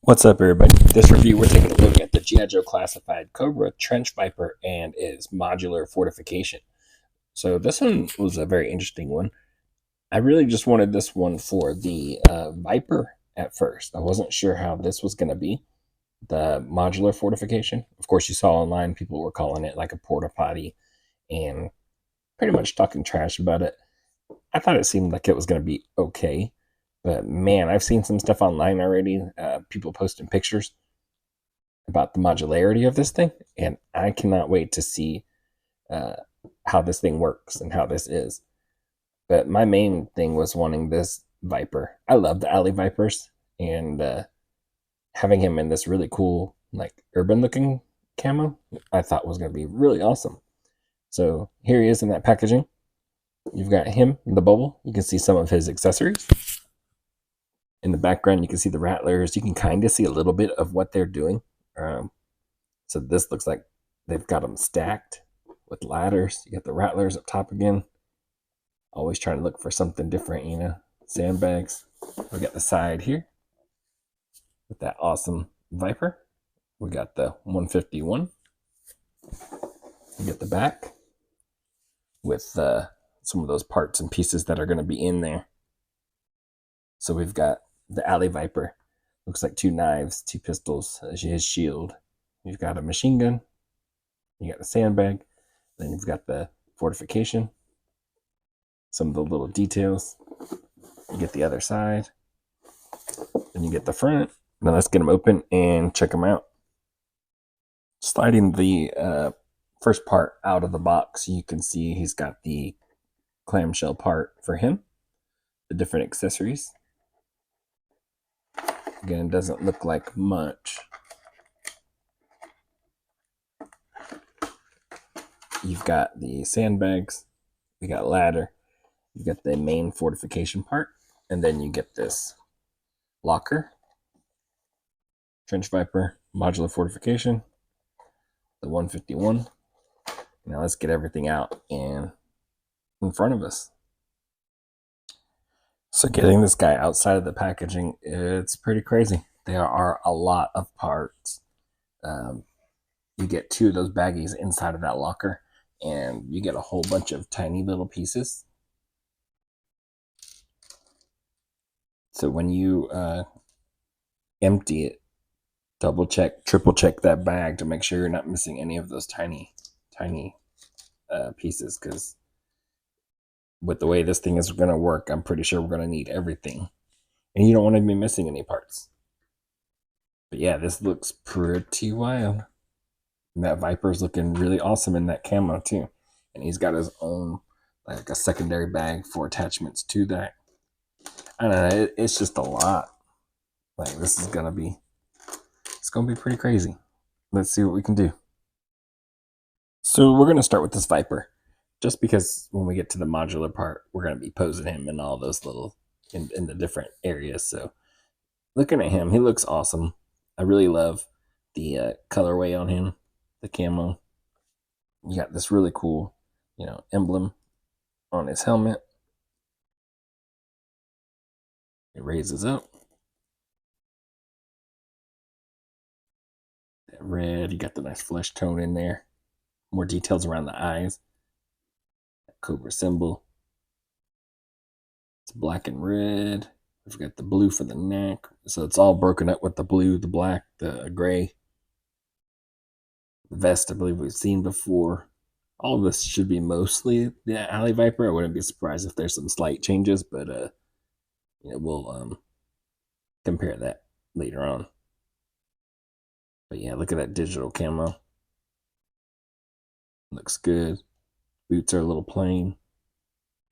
What's up, everybody? This review, we're taking a look at the G.I. Joe Classified Cobra Trench Viper and its modular fortification. So this one was a very interesting one. I really just wanted this one for the Viper at first. I wasn't sure how this was going to be, the modular fortification. Of course, you saw online people were calling it like a porta potty and pretty much talking trash about it. I thought it seemed like it was going to be okay. But man, I've seen some stuff online already, people posting pictures about the modularity of this thing, and I cannot wait to see uh, how this thing works and how this is. But my main thing was wanting this Viper. I love the Alley Vipers, and having him in this really cool, like urban looking camo, I thought was going to be really awesome. So here he is in that packaging. You've got him in the bubble. You can see some of his accessories. In the background, you can see the rattlers. You can kind of see a little bit of what they're doing. So this looks like they've got them stacked with ladders. You got the rattlers up top again. Always trying to look for something different, you know. Sandbags. We got the side here with that awesome Viper. We got the 151. You get the back with some of those parts and pieces that are going to be in there. So we've got the Alley Viper. Looks like two knives, two pistols, his shield. You've got a machine gun. You got the sandbag. Then you've got the fortification. Some of the little details. You get the other side. Then you get the front. Now let's get them open and check them out. Sliding the first part out of the box, you can see he's got the clamshell part for him. The different accessories. Again, doesn't look like much. You've got the sandbags. You got ladder. You got the main fortification part. And then you get this locker. Trench Viper, modular fortification. The 151. Now let's get everything out and in front of us. So getting this guy outside of the packaging, it's pretty crazy. There are a lot of parts. You get two of those baggies inside of that locker, and you get a whole bunch of tiny little pieces. So when you empty it, double check, triple check that bag to make sure you're not missing any of those tiny pieces, because with the way this thing is going to work, I'm pretty sure we're going to need everything. And you don't want to be missing any parts. But yeah, this looks pretty wild. And that Viper's looking really awesome in that camo too. And he's got his own, like a secondary bag for attachments to that. I don't know, it's just a lot. Like this is going to be, it's going to be pretty crazy. Let's see what we can do. So we're going to start with this Viper. Just because when we get to the modular part, we're going to be posing him in all those little, in the different areas. So looking at him, he looks awesome. I really love the colorway on him, the camo. You got this really cool, emblem on his helmet. It raises up. That red, you got the nice flesh tone in there. More details around the eyes. That cobra symbol. It's black and red. We've got the blue for the neck. So it's all broken up with the blue, the black, the gray. The vest, I believe we've seen before. All of this should be mostly the Alley Viper. I wouldn't be surprised if there's some slight changes, but we'll compare that later on. But yeah, look at that digital camo. Looks good. Boots are a little plain,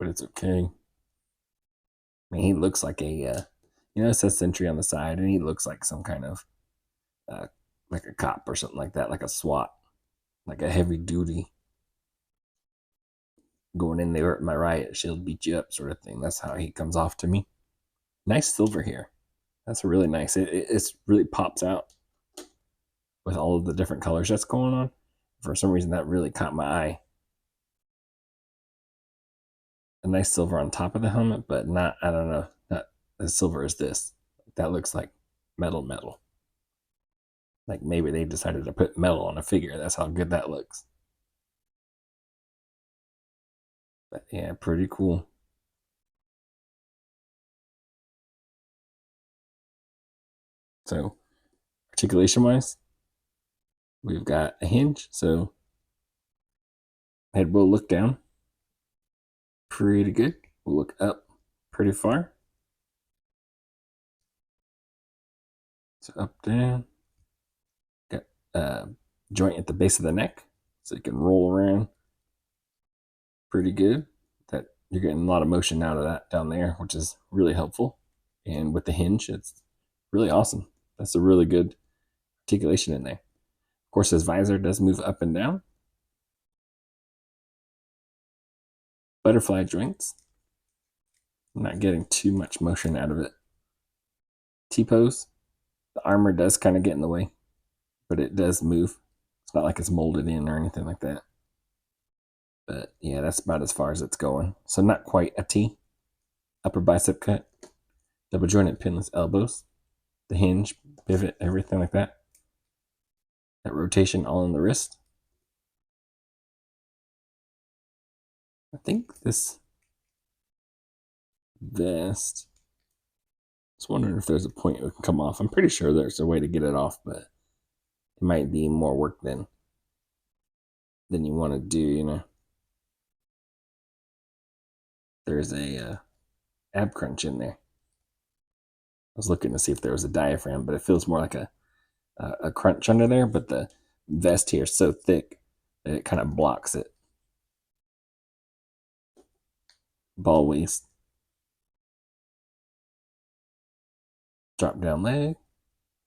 but it's okay. I mean, he looks like a, it says Sentry on the side, and he looks like some kind of, like a cop or something like that, like a SWAT, like a heavy duty, going in there at my riot, she'll beat you up sort of thing. That's how he comes off to me. Nice silver here. That's really nice. It's really pops out with all of the different colors that's going on. For some reason, that really caught my eye. A nice silver on top of the helmet, but not, I don't know, not as silver as this. That looks like metal. Like maybe they decided to put metal on a figure. That's how good that looks. But yeah, pretty cool. So articulation wise, we've got a hinge. So head will look down pretty good. We'll look up pretty far. So up, down. Got a joint at the base of the neck. So you can roll around pretty good. That you're getting a lot of motion out of that down there, which is really helpful. And with the hinge, it's really awesome. That's a really good articulation in there. Of course, his visor does move up and down. Butterfly joints. I'm not getting too much motion out of it. T-pose. The armor does kind of get in the way, but it does move. It's not like it's molded in or anything like that. But yeah, that's about as far as it's going. So not quite a T. Upper bicep cut. Double jointed pinless elbows. The hinge, pivot, everything like that. That rotation all in the wrist. I think this vest, I was wondering if there's a point it can come off. I'm pretty sure there's a way to get it off, but it might be more work than you want to do, you know. There's a ab crunch in there. I was looking to see if there was a diaphragm, but it feels more like a crunch under there, but the vest here is so thick that it kind of blocks it. Ball waist. Drop down leg.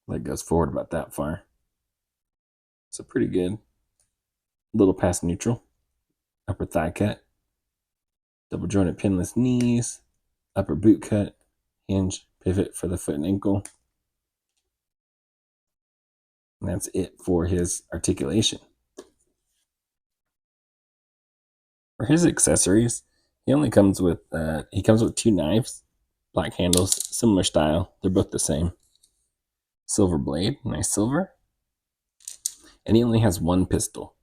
Leg goes forward about that far. So pretty good. Little past neutral. Upper thigh cut. Double jointed pinless knees. Upper boot cut. Hinge, pivot for the foot and ankle. And that's it for his articulation. For his accessories, he only comes with two knives, black handles, similar style. They're both the same. Silver blade, nice silver. And he only has one pistol.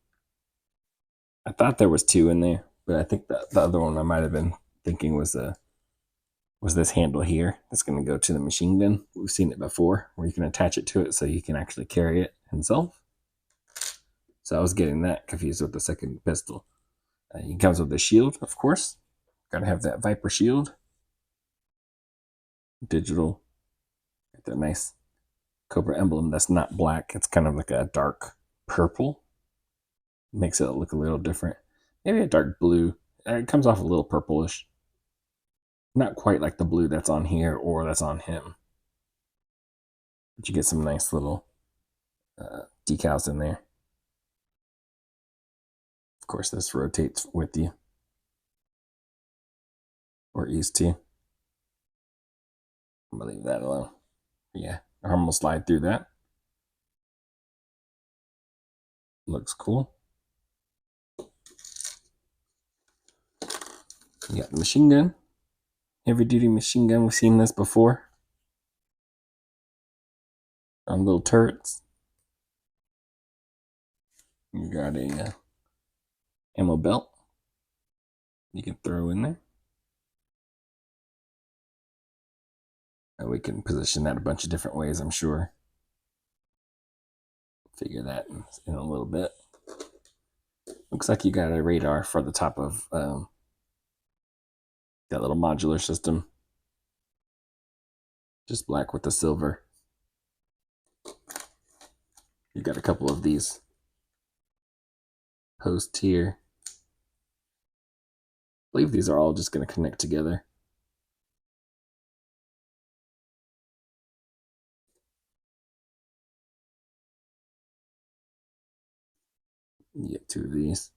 I thought there was two in there, but I think the other one I might have been thinking was this handle here. That's going to go to the machine gun. We've seen it before, where you can attach it to it so you can actually carry it himself. So I was getting that confused with the second pistol. He comes with the shield, of course. Got to have that Viper shield. Digital. Got that nice Cobra emblem that's not black. It's kind of like a dark purple. Makes it look a little different. Maybe a dark blue. It comes off a little purplish. Not quite like the blue that's on here or that's on him. But you get some nice little decals in there. Of course, this rotates with you. Or used to. I'm going to leave that alone. Yeah, arm will slide through that. Looks cool. You got the machine gun. Heavy duty machine gun. We've seen this before. On little turrets. You got a ammo belt you can throw in there. And we can position that a bunch of different ways, I'm sure. Figure that in a little bit. Looks like you got a radar for the top of that little modular system. Just black with the silver. You got a couple of these posts here. I believe these are all just going to connect together. You get two of these.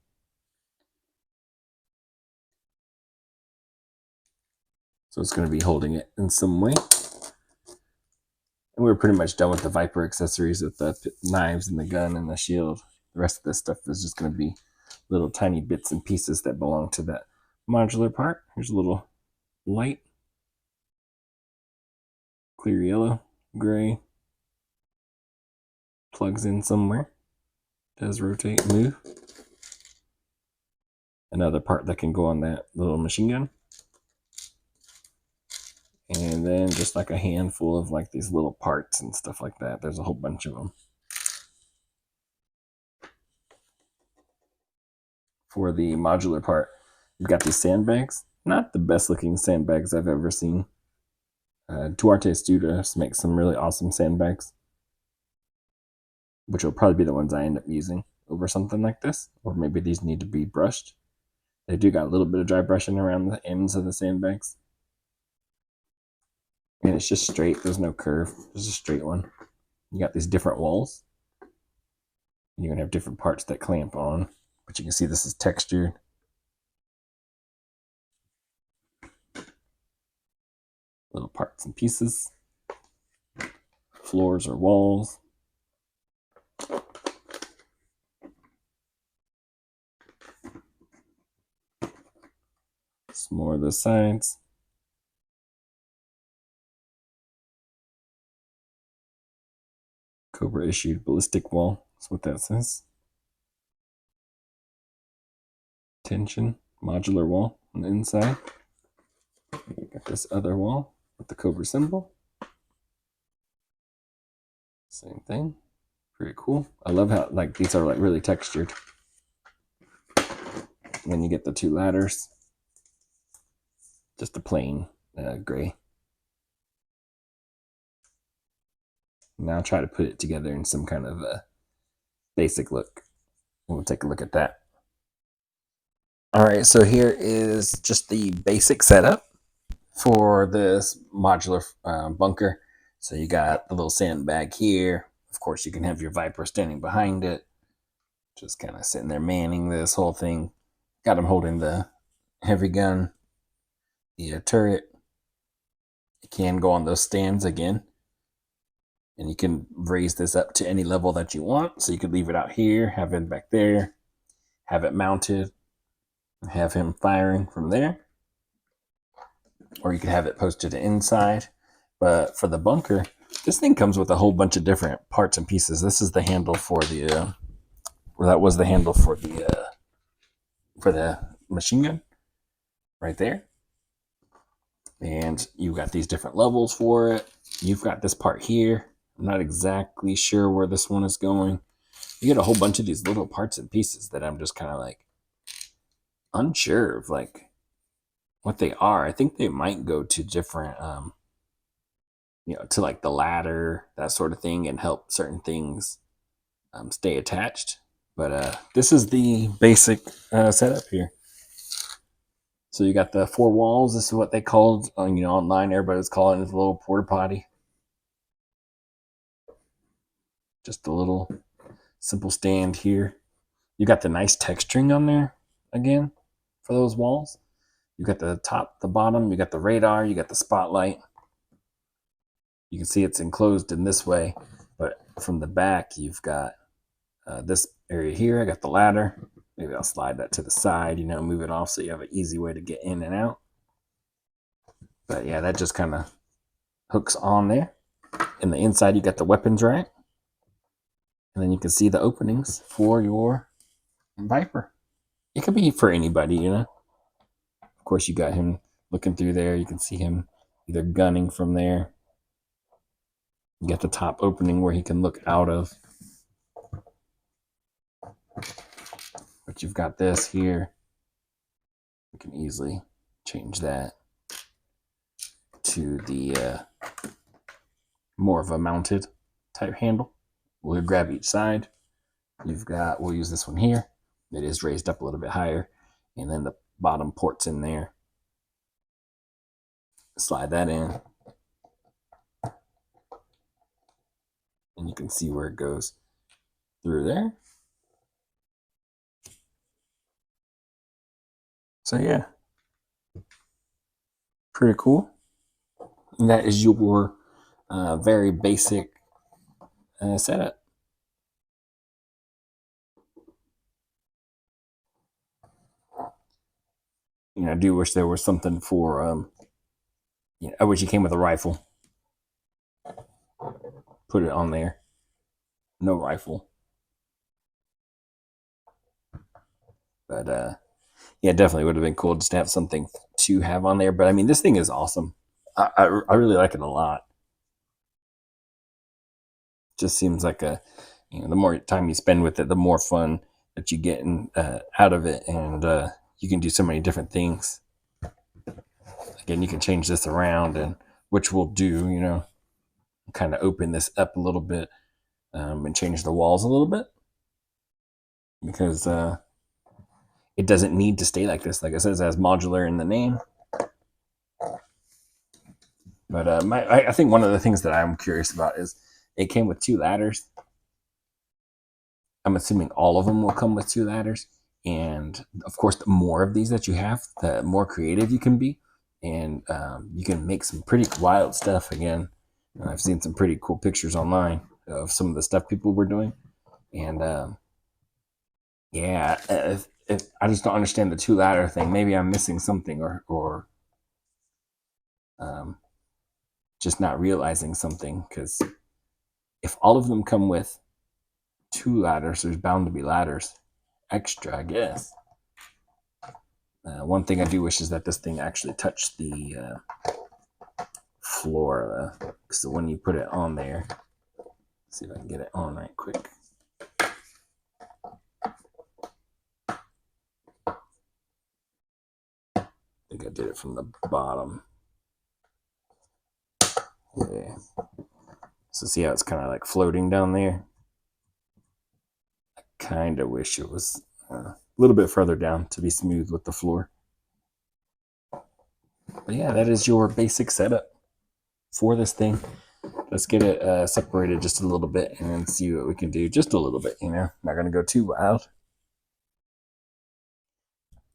So it's going to be holding it in some way. And we're pretty much done with the Viper accessories with the knives and the gun and the shield. The rest of this stuff is just going to be little tiny bits and pieces that belong to that modular part. Here's a little light. Clear yellow, gray. plugs in somewhere. Does rotate and move. Another part that can go on that little machine gun. And then just like a handful of like these little parts and stuff like that. There's a whole bunch of them. For the modular part, you've got these sandbags. Not the best looking sandbags I've ever seen. Duarte Studios makes some really awesome sandbags, which will probably be the ones I end up using over something like this. Or maybe these need to be brushed. They do got a little bit of dry brushing around the ends of the sandbags. And it's just straight. There's no curve. There's a straight one. You got these different walls. You're going to have different parts that clamp on. But you can see this is textured. Little parts and pieces. Floors or walls. Some more of the sides. Cobra issued ballistic wall. That's what that says. Tension, modular wall on the inside. Got this other wall with the Cobra symbol. Same thing. Pretty cool. I love how like these are like really textured. And then you get the two ladders. Just a plain gray. Now I'll try to put it together in some kind of a basic look. We'll take a look at that. All right, so here is just the basic setup for this modular bunker. So you got the little sandbag here. Of course, you can have your Viper standing behind it. Just kind of sitting there manning this whole thing. Got him holding the heavy gun, the turret. It can go on those stands again. And you can raise this up to any level that you want. So you could leave it out here, have it back there, have it mounted, have him firing from there. Or you could have it posted inside. But for the bunker, this thing comes with a whole bunch of different parts and pieces. This is the handle for the, or that was the handle for the machine gun right there. And you've got these different levels for it. You've got this part here. I'm not exactly sure where this one is going. You get a whole bunch of these little parts and pieces that I'm just kind of like unsure of like what they are. I think they might go to different, to like the ladder, that sort of thing, and help certain things stay attached. But this is the basic setup here. So you got the four walls. This is what they called, online. Everybody's calling it a little porta potty. Just a little simple stand here. You got the nice texturing on there again for those walls. You got the top, the bottom. You got the radar. You got the spotlight. You can see it's enclosed in this way, but from the back, you've got this area here. I got the ladder. Maybe I'll slide that to the side, move it off so you have an easy way to get in and out. But yeah, that just kind of hooks on there. In the inside, you got the weapons rack. And then you can see the openings for your Viper. It could be for anybody, Of course, you got him looking through there. You can see him either gunning from there. You got the top opening where he can look out of. But you've got this here. You can easily change that to the more of a mounted type handle. We'll grab each side. We'll use this one here. It is raised up a little bit higher. And then the bottom port's in there. Slide that in. And you can see where it goes through there. So yeah, pretty cool. And that is your very basic setup. I do wish there was something for, I wish you came with a rifle. Put it on there. no rifle. But yeah, definitely would have been cool just to have something to have on there. But I mean, this thing is awesome. I really like it a lot. Just seems like the more time you spend with it, the more fun that you get out of it, and you can do so many different things. Again, you can change this around, and which we'll do. Kind of open this up a little bit and change the walls a little bit because it doesn't need to stay like this. Like it says, it has modular in the name. But I think one of the things that I'm curious about is it came with two ladders. I'm assuming all of them will come with two ladders. And of course, the more of these that you have, the more creative you can be. And you can make some pretty wild stuff again. I've seen some pretty cool pictures online of some of the stuff people were doing. And yeah, if I just don't understand the two ladder thing. Maybe I'm missing something or um, just not realizing something. Because if all of them come with two ladders, there's bound to be ladders extra, I guess. One thing I do wish is that this thing actually touched the floor. So when you put it on there, let's see if I can get it on right quick. I think I did it from the bottom. Yeah. So see how it's kind of like floating down there? I kind of wish it was a little bit further down to be smooth with the floor. But yeah, that is your basic setup for this thing. Let's get it separated just a little bit and see what we can do. Just a little bit, not going to go too wild.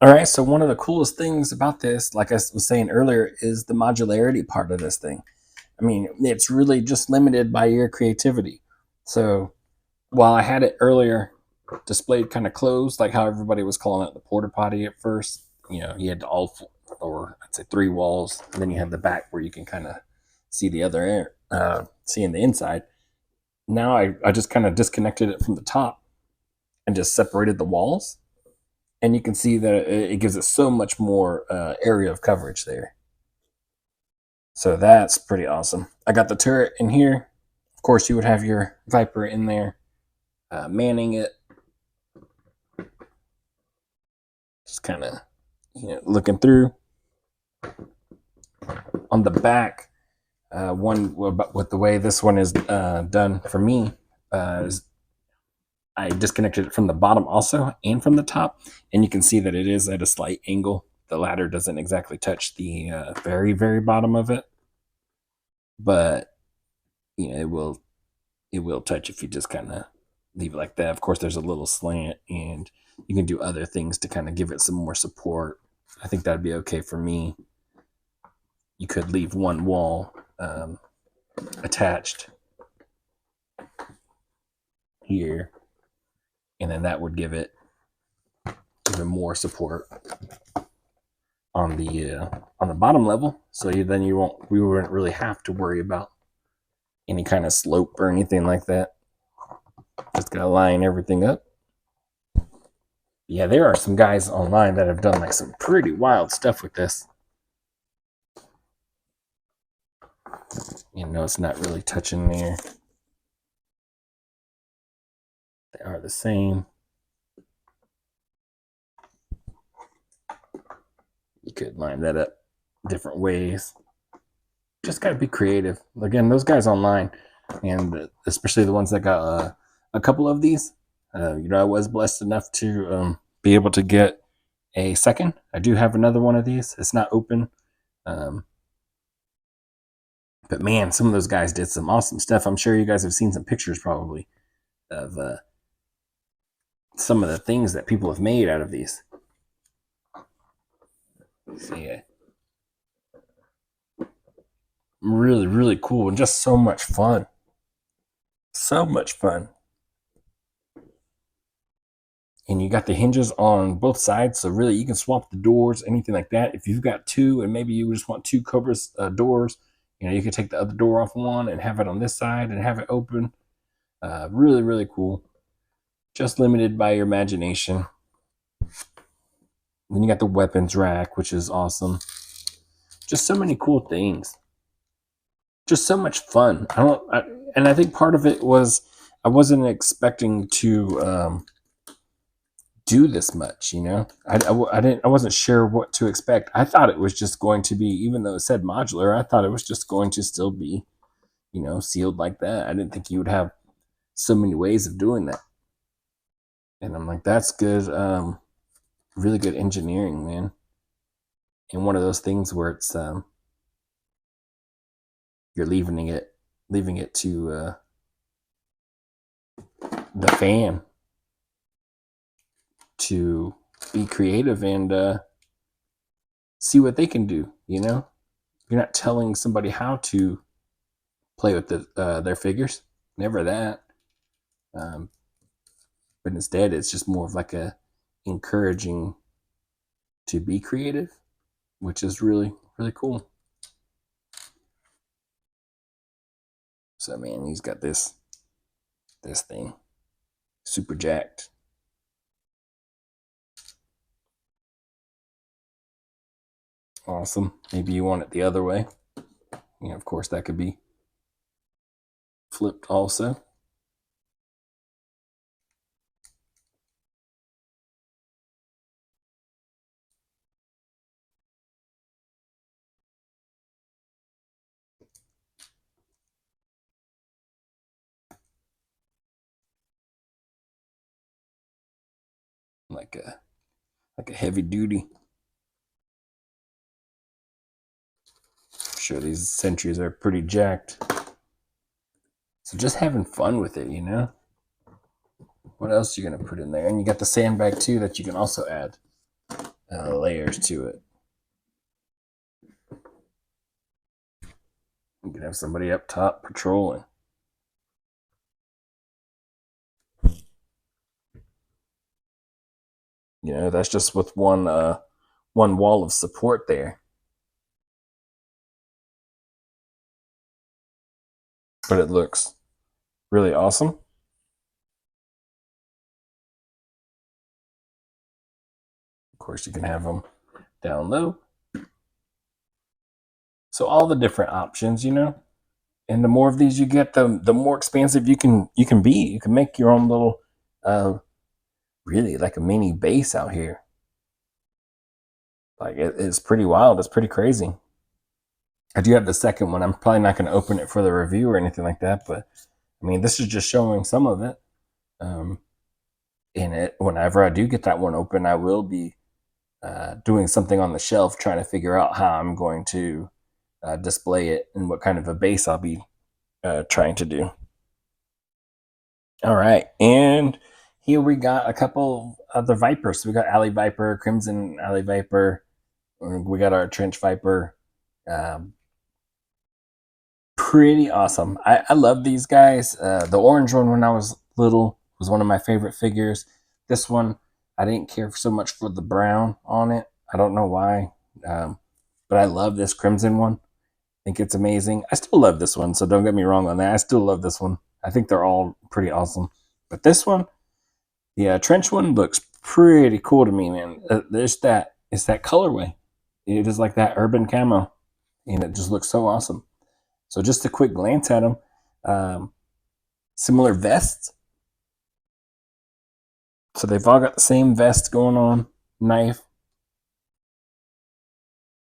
All right, so one of the coolest things about this, like I was saying earlier, is the modularity part of this thing. I mean, it's really just limited by your creativity. So while I had it earlier displayed kind of closed, like how everybody was calling it the porta potty at first, you had all, or I'd say three walls, and then you have the back where you can kind of see the other air, seeing the inside. Now I just kind of disconnected it from the top and just separated the walls, and you can see that it gives it so much more area of coverage there. So that's pretty awesome. I got the turret in here. Of course, you would have your Viper in there, manning it, just kind of looking through. On the back, one with the way this one is done for me is I disconnected it from the bottom also and from the top, and you can see that it is at a slight angle. The ladder doesn't exactly touch the very, very bottom of it, but it will touch if you just kind of leave it like that. Of course, there's a little slant, and you can do other things to kind of give it some more support. I think that'd be okay for me. You could leave one wall attached here, and then that would give it even more support on the bottom level. So then we wouldn't really have to worry about any kind of slope or anything like that. Just gotta line everything up. Yeah, there are some guys online that have done like some pretty wild stuff with this. It's not really touching there. They are the same. You could line that up different ways. Just got to be creative. Again, those guys online, and especially the ones that got a couple of these, I was blessed enough to be able to get a second. I do have another one of these. It's not open. But man, some of those guys did some awesome stuff. I'm sure you guys have seen some pictures probably of some of the things that people have made out of these. So yeah, really, really cool and just so much fun. So much fun. And you got the hinges on both sides, so really you can swap the doors, anything like that. If you've got two, and maybe you just want two Cobra's doors, you can take the other door off one and have it on this side and have it open. Really, really cool. Just limited by your imagination. Then you got the weapons rack, which is awesome. Just so many cool things. Just so much fun. And I think part of it was I wasn't expecting to do this much. I wasn't sure what to expect. I thought it was just going to be, even though it said modular, I thought it was just going to still be, sealed like that. I didn't think you would have so many ways of doing that. And I'm like, that's good. Really good engineering, man. And one of those things where it's you're leaving it to the fan to be creative and see what they can do. You're not telling somebody how to play with their figures. Never that. Um, but instead, it's just more of like a encouraging to be creative, which is really, really cool. So man, he's got this thing super jacked. Awesome. Maybe you want it the other way. Of course, that could be flipped also. Like a heavy duty. I'm sure these sentries are pretty jacked. So just having fun with it, What else are you gonna put in there? And you got the sandbag too that you can also add layers to it. You can have somebody up top patrolling. That's just with one wall of support there. But it looks really awesome. Of course, you can have them down low. So all the different options, and the more of these you get, the more expansive you can be. You can make your own little, really like a mini base out here. Like it's pretty wild. It's pretty crazy. I do have the second one. I'm probably not going to open it for the review or anything like that, but I mean, this is just showing some of it. Um, in it, whenever I do get that one open, I will be doing something on the shelf, trying to figure out how I'm going to display it and what kind of a base I'll be trying to do. All right, and here we got a couple of the Vipers. So we got Alley Viper, Crimson Alley Viper. We got our Trench Viper. Um, Pretty awesome. I love these guys. The orange one when I was little was one of my favorite figures. This one, I didn't care so much for the brown on it. I don't know why. But I love this crimson one. I think it's amazing. I still love this one, so don't get me wrong on that. I still love this one. I think they're all pretty awesome. But this one, the trench one, looks pretty cool to me, man. It's that colorway. It is like that urban camo, and it just looks so awesome. So just a quick glance at them. Similar vests. So they've all got the same vest going on. Knife.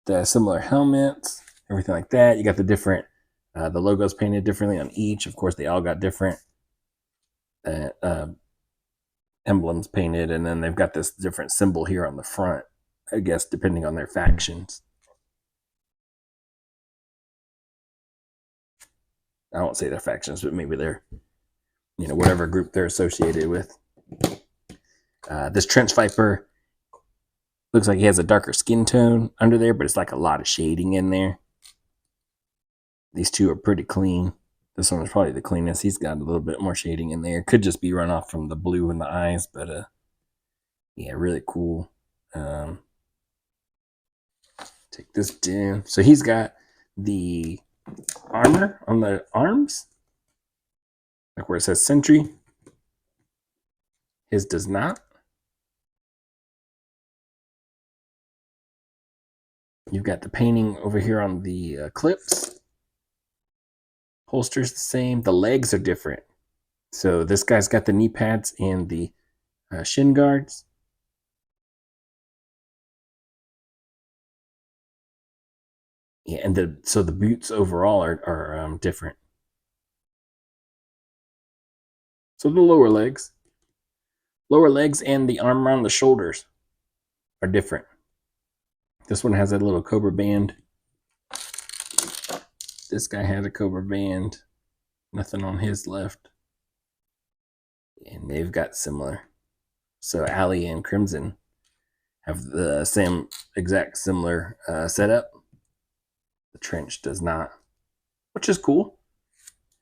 The similar helmets. Everything like that. You got the different, the logos painted differently on each. Of course, they all got different emblems painted. And then they've got this different symbol here on the front, I guess, depending on their factions. I won't say their factions, but maybe they're, whatever group they're associated with. This Trench Viper looks like he has a darker skin tone under there, but it's like a lot of shading in there. These two are pretty clean. This one is probably the cleanest. He's got a little bit more shading in there. Could just be run off from the blue in the eyes, but yeah, really cool. Take this down. So he's got the armor on the arms. like where it says Sentry. His does not. You've got the painting over here on the clips. Holster's the same. The legs are different. So this guy's got the knee pads and the shin guards. Yeah, and the boots overall are different. So the lower legs, and the arm around the shoulders are different. This one has a little Cobra band. This guy had a Cobra band. Nothing on his left. And they've got similar. So Alley and Crimson have the same exact similar setup. The Trench does not, which is cool.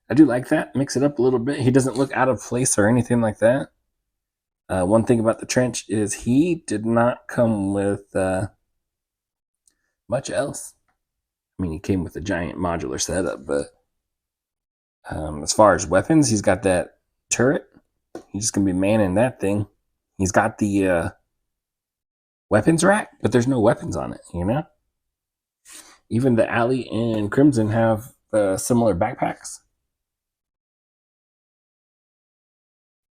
I do like that. Mix it up a little bit. He doesn't look out of place or anything like that. One thing about the Trench is he did not come with much else. I mean, he came with a giant modular setup, but as far as weapons, he's got that turret. He's just going to be manning that thing. He's got the weapons rack, but there's no weapons on it, you know? Even the Alley and Crimson have similar backpacks.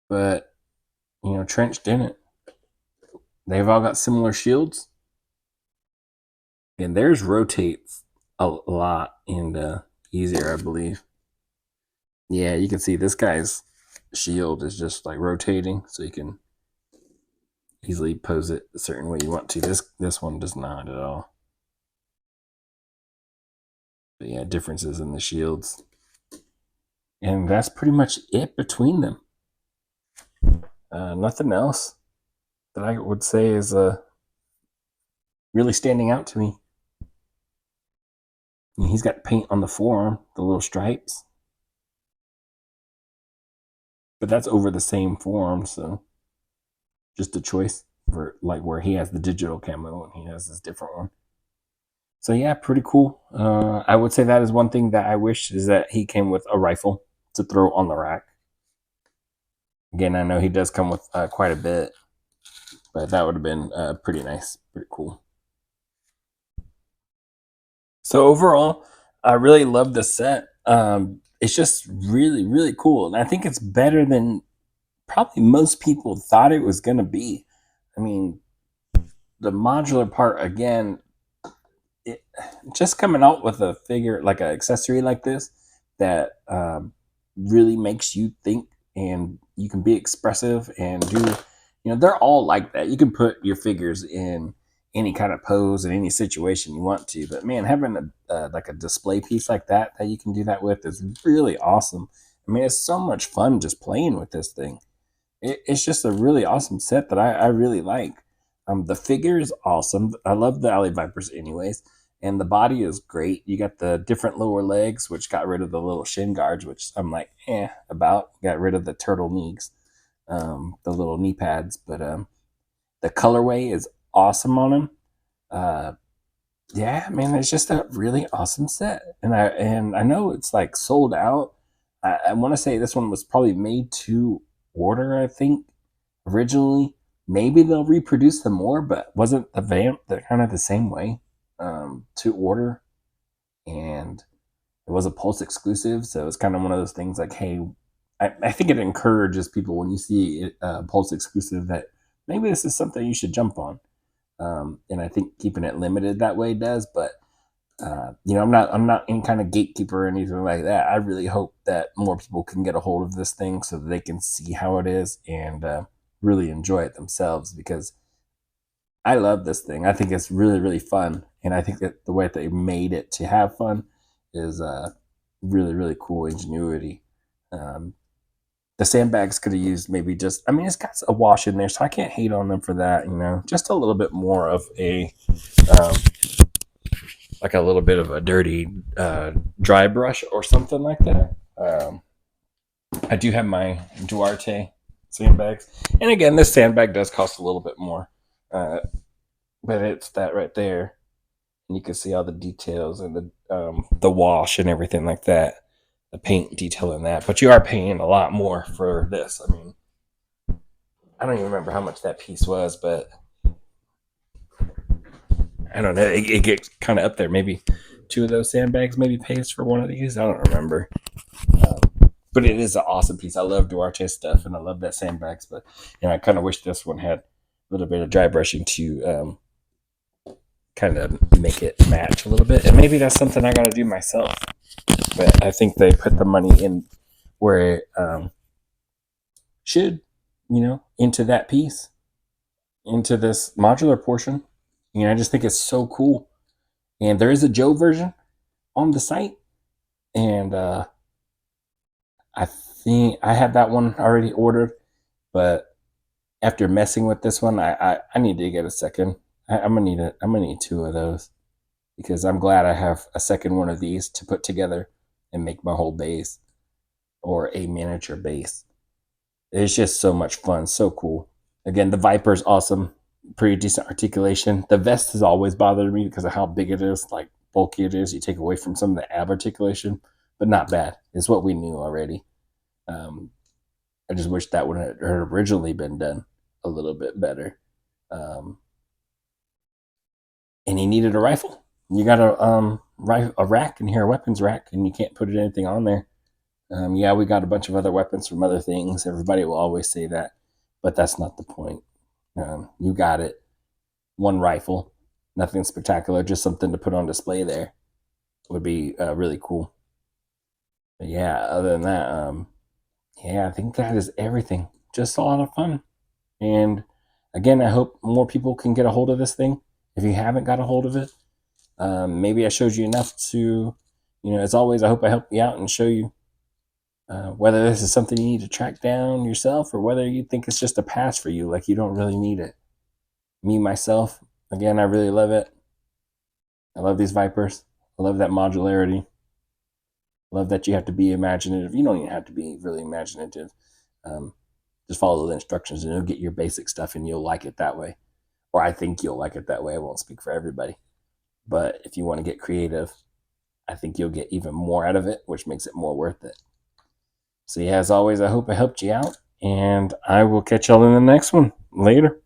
But, Trench didn't. They've all got similar shields. And theirs rotates a lot and easier, I believe. Yeah, you can see this guy's shield is just like rotating, so you can easily pose it a certain way you want to. This one does not at all. But yeah, differences in the shields. And that's pretty much it between them. Nothing else that I would say is really standing out to me. He's got paint on the forearm, the little stripes. But that's over the same forearm, so just a choice for like where he has the digital camo and he has this different one. So yeah, pretty cool. I would say that is one thing that I wish is that he came with a rifle to throw on the rack. Again, I know he does come with quite a bit, but that would have been pretty nice, pretty cool. So overall, I really love the set. It's just really, really cool, and I think it's better than probably most people thought it was going to be. I mean, the modular part again, it, just coming out with a figure like an accessory like this that really makes you think and you can be expressive and do, they're all like that. You can put your figures in any kind of pose in any situation you want to, but man, having a like a display piece like that you can do that with is really awesome. I mean, it's so much fun just playing with this thing. It's just a really awesome set that I really like. The figure is awesome. I love the Alley Vipers, anyways, and the body is great. You got the different lower legs, which got rid of the little shin guards, which I'm like, about. Got rid of the turtle knees, the little knee pads, but the colorway is awesome on them. Uh, yeah, man, it's just a really awesome set, and I know it's like sold out. I want to say this one was probably made to order. I think originally. Maybe they'll reproduce them more, but wasn't the vamp that kind of the same way to order? And it was a Pulse exclusive, so it's kind of one of those things like, hey, I think it encourages people when you see a Pulse exclusive that maybe this is something you should jump on. And I think keeping it limited that way does, but I'm not any kind of gatekeeper or anything like that. I really hope that more people can get a hold of this thing so that they can see how it is and really enjoy it themselves, because I love this thing. I think it's really, really fun. And I think that the way that they made it to have fun is really, really cool ingenuity. Um, the sandbags could have used maybe just, I mean, it's got a wash in there, so I can't hate on them for that, just a little bit more of um, like a little bit of a dirty dry brush or something like that. I do have my Duarte sandbags, and again, this sandbag does cost a little bit more, uh, but it's that right there, and you can see all the details and the wash and everything like that. the paint detail in that. But you are paying a lot more for this. I mean, I don't even remember how much that piece was, but I don't know. It gets kind of up there. Maybe two of those sandbags maybe pays for one of these. I don't remember. But it is an awesome piece. I love Duarte stuff, and I love that sandbags. But I kind of wish this one had a little bit of dry brushing to kind of make it match a little bit. And maybe that's something I got to do myself. But I think they put the money in where it should, into that piece, into this modular portion. I just think it's so cool. And there is a Joe version on the site, and I think I have that one already ordered. But after messing with this one, I need to get a second. I'm gonna need two of those because I'm glad I have a second one of these to put together and make my whole base or a miniature base. It's just so much fun, so cool. Again, the Viper's awesome, pretty decent articulation. The vest has always bothered me because of how big it is, like bulky it is. You take away from some of the ab articulation, but not bad. It's what we knew already. I just wish that would have originally been done a little bit better. And he needed a rifle. You got a rack in here, a weapons rack, and you can't put anything on there. Yeah, we got a bunch of other weapons from other things. Everybody will always say that, but that's not the point. You got it. One rifle, nothing spectacular, just something to put on display there. Would be really cool. But yeah, other than that, yeah, I think that is everything. Just a lot of fun. And again, I hope more people can get a hold of this thing. If you haven't got a hold of it, maybe I showed you enough to, as always, I hope I help you out and show you whether this is something you need to track down yourself or whether you think it's just a pass for you, like you don't really need it. Me, myself, again, I really love it. I love these Vipers. I love that modularity. I love that you have to be imaginative. You don't even have to be really imaginative. Just follow the instructions and you'll get your basic stuff and you'll like it that way. Or I think you'll like it that way. I won't speak for everybody. But if you want to get creative, I think you'll get even more out of it, which makes it more worth it. So yeah, as always, I hope I helped you out, and I will catch y'all in the next one. Later.